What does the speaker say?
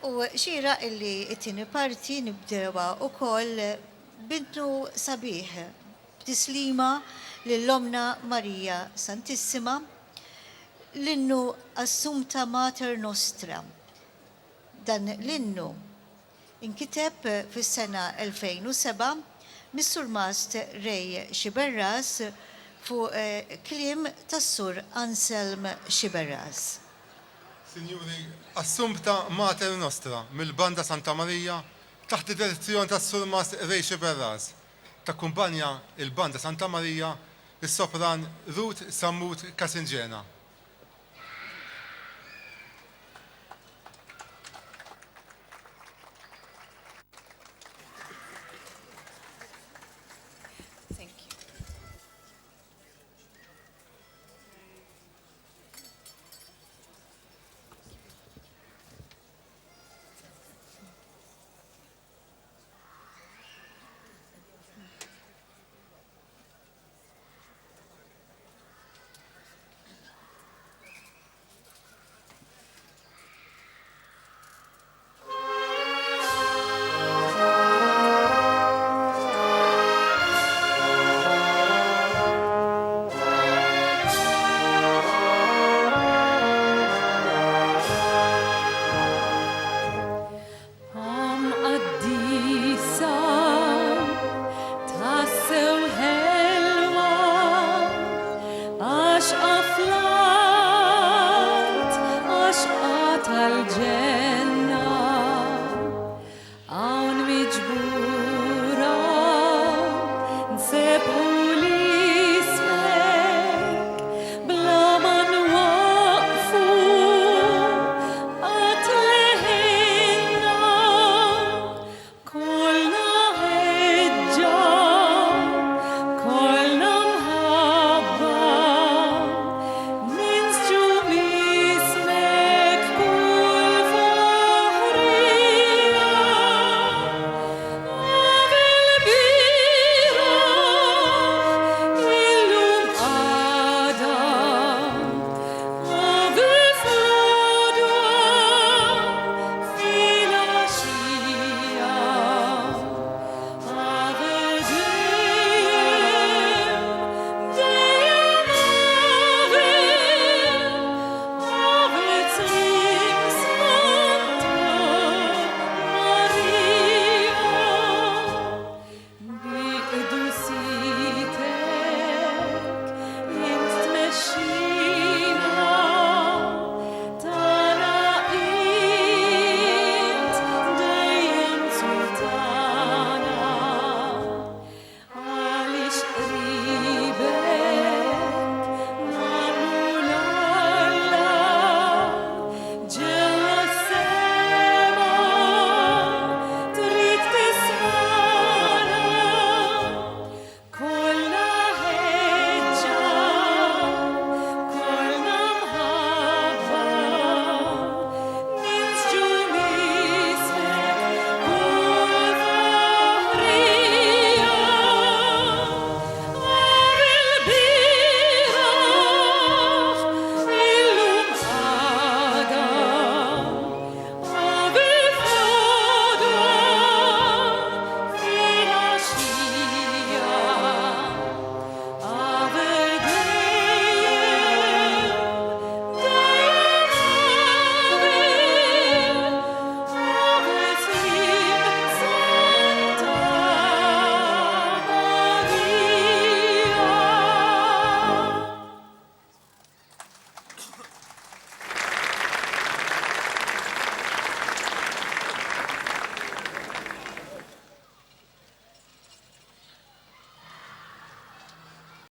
U xira illi it-tieni parti nibdewa wkoll bintu sabiħ b'tislima lill-Omna Marija Santissima l-innu Assumpta Mater Nostra. Dan l-innu inkiteb fis-sena 2007 mis-Sur Mast Rej Xiberras fuq kliem tas-Sur Anselm Xiberras. Signori, Assumpta Mater Nostra mill-Banda Santa Marija taħt id-direzzjoni tas-Sur Mast Rej Xiberras takkumpanja il-Banda Santa Marija is-sopran Ruth Sammut Kasinġena.